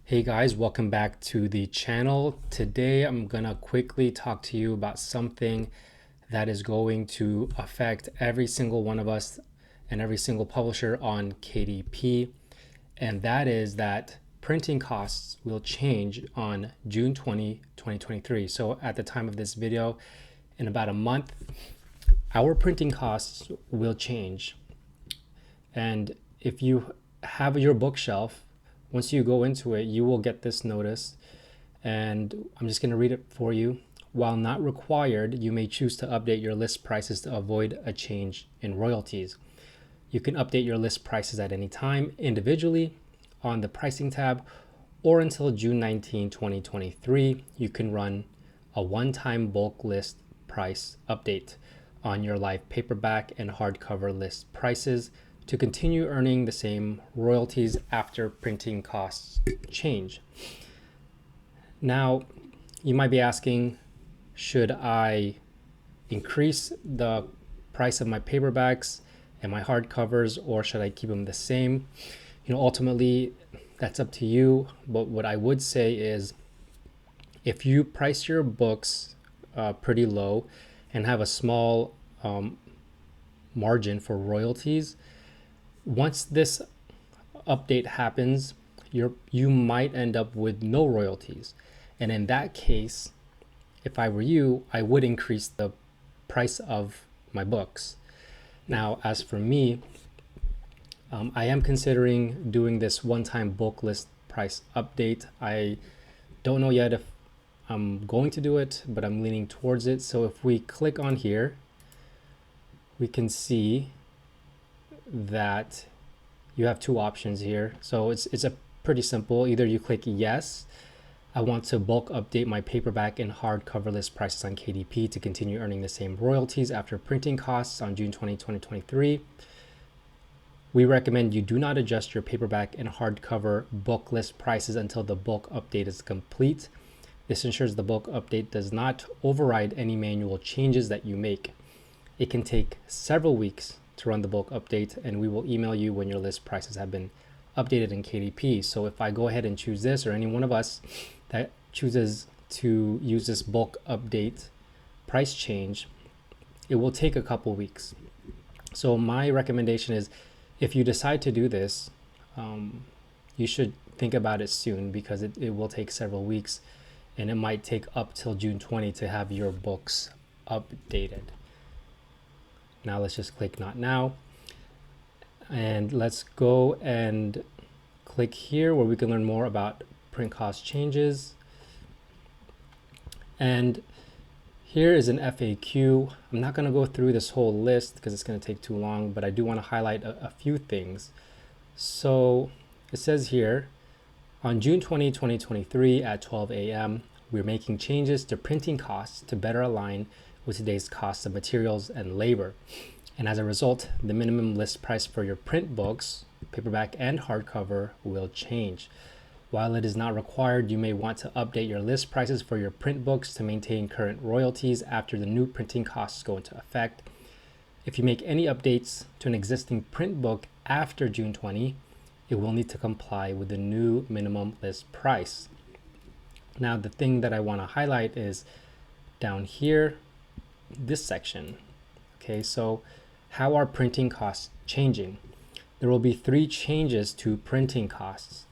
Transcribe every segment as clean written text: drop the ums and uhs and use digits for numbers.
Hey guys, welcome back to the channel. Today I'm gonna quickly talk to you about something that is going to affect every single one of us and every single publisher on KDP, and that is that printing costs will change on June 2023. So at the time of this video, in about a month, our printing costs will change. And if you have your bookshelf, once you go into it, you will get this notice. And I'm just going to read it for you. While not required, you may choose to update your list prices to avoid a change in royalties. You can update your list prices at any time individually on the pricing tab, or until June 19, 2023, you can run a one-time bulk list price update on your live paperback and hardcover list prices to continue earning the same royalties after printing costs change. Now, you might be asking, should I increase the price of my paperbacks and my hardcovers, or should I keep them the same? Ultimately, that's up to you. But what I would say is, if you price your books pretty low and have a small margin for royalties, once this update happens, you might end up with no royalties. And in that case, if I were you, I would increase the price of my books. Now, as for me, I am considering doing this one-time bulk list price update. I don't know yet if I'm going to do it, but I'm leaning towards it. So if we click on here, we can see that you have two options here. So it's a pretty simple. Either you click yes, I want to bulk update my paperback and hardcover list prices on KDP to continue earning the same royalties after printing costs on June 20, 2023. We recommend you do not adjust your paperback and hardcover book list prices until the bulk update is complete. This ensures the bulk update does not override any manual changes that you make. It can take several weeks to run the bulk update, and we will email you when your list prices have been updated in KDP. So if I go ahead and choose this, or any one of us that chooses to use this bulk update price change, it will take a couple weeks. So my recommendation is, if you decide to do this, you should think about it soon, because it will take several weeks, and it might take up till June 20 to have your books updated. Now let's just click not now, and let's go and click here where we can learn more about print cost changes. And here is an FAQ. I'm not going to go through this whole list because it's going to take too long, but I do want to highlight a few things. So it says here, on June 20, 2023 at 12 a.m., we're making changes to printing costs to better align with today's costs of materials and labor. And as a result, the minimum list price for your print books, paperback and hardcover, will change. While it is not required, you may want to update your list prices for your print books to maintain current royalties after the new printing costs go into effect. If you make any updates to an existing print book after June 20, it will need to comply with the new minimum list price. Now, the thing that I want to highlight is down here, this section. Okay, so how are printing costs changing? There will be three changes to printing costs.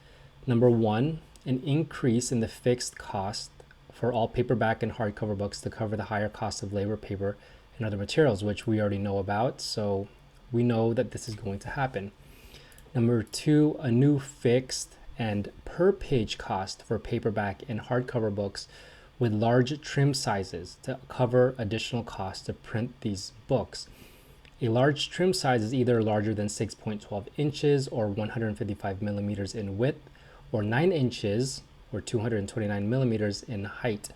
Number one, an increase in the fixed cost for all paperback and hardcover books to cover the higher cost of labor, paper, and other materials, which we already know about. So we know that this is going to happen. Number two, a new fixed and per page cost for paperback and hardcover books with large trim sizes to cover additional costs to print these books. A large trim size is either larger than 6.12 inches or 155 millimeters in width, or 9 inches or 229 millimeters in height.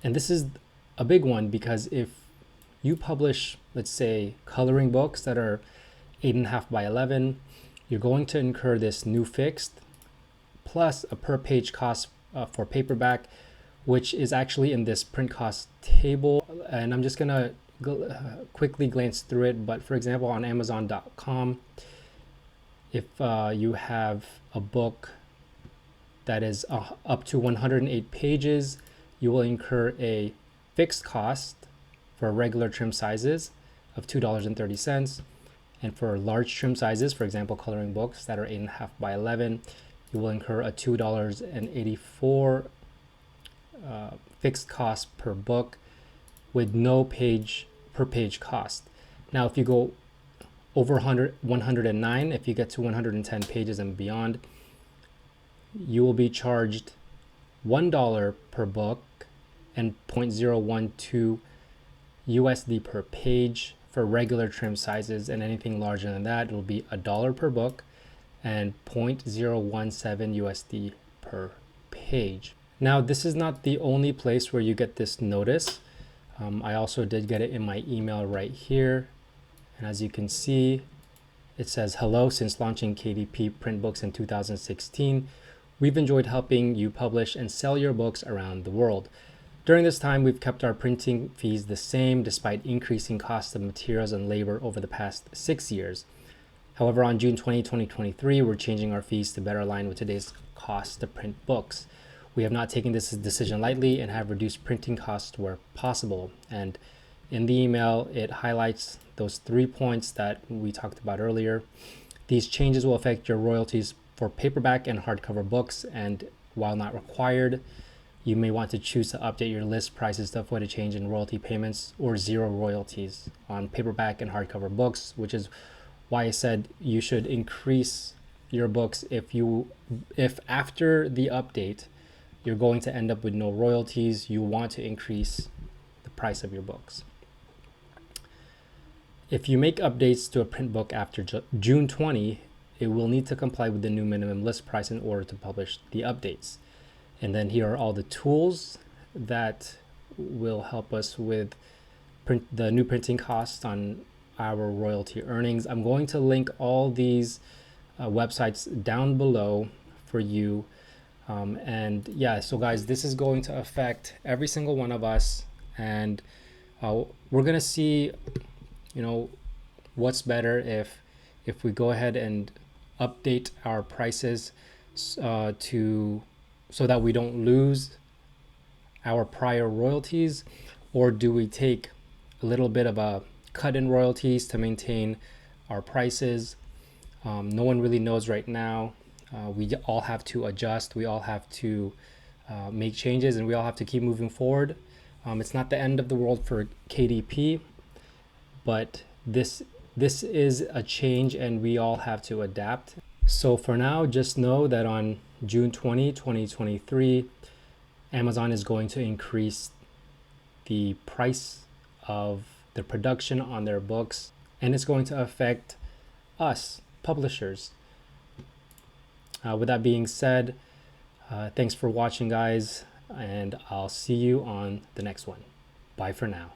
And this is a big one, because if you publish, let's say, coloring books that are 8.5 by 11, you're going to incur this new fixed plus a per page cost for paperback, which is actually in this print cost table. And I'm just going to quickly glance through it. But for example, on Amazon.com, if you have a book that is up to 108 pages, you will incur a fixed cost for regular trim sizes of $2.30. And for large trim sizes, for example, coloring books that are 8.5 by 11, you will incur a $2.84 fixed cost per book with no page per page cost. Now, if you go over 109, if you get to 110 pages and beyond, you will be charged $1 per book and 0.012 USD per page for regular trim sizes, and anything larger than that, it will be $1 per book and 0.017 USD per page. Now, this is not the only place where you get this notice. I also did get it in my email right here. And as you can see, it says, "Hello, since launching KDP print books in 2016, we've enjoyed helping you publish and sell your books around the world. During this time, we've kept our printing fees the same despite increasing costs of materials and labor over the past 6 years. However, on June 20, 2023, we're changing our fees to better align with today's cost to print books. We have not taken this decision lightly and have reduced printing costs where possible." And in the email, it highlights those 3 points that we talked about earlier. These changes will affect your royalties for paperback and hardcover books, and while not required, you may want to choose to update your list prices to avoid a change in royalty payments or zero royalties on paperback and hardcover books, which is why I said you should increase your books if after the update you're going to end up with no royalties, you want to increase the price of your books. If you make updates to a print book after June 20, it will need to comply with the new minimum list price in order to publish the updates. And then here are all the tools that will help us with the new printing costs on our royalty earnings. I'm going to link all these websites down below for you. And yeah, so guys, this is going to affect every single one of us. And we're going to see, what's better if we go ahead and update our prices so that we don't lose our prior royalties, or do we take a little bit of a cut in royalties to maintain our prices? No one really knows right now. We all have to adjust. We all have to make changes, and we all have to keep moving forward. It's not the end of the world for KDP, but this is a change and we all have to adapt. So for now, just know that on June 20, 2023, Amazon is going to increase the price of the production on their books, and it's going to affect us, publishers. With that being said, thanks for watching, guys, and I'll see you on the next one. Bye for now.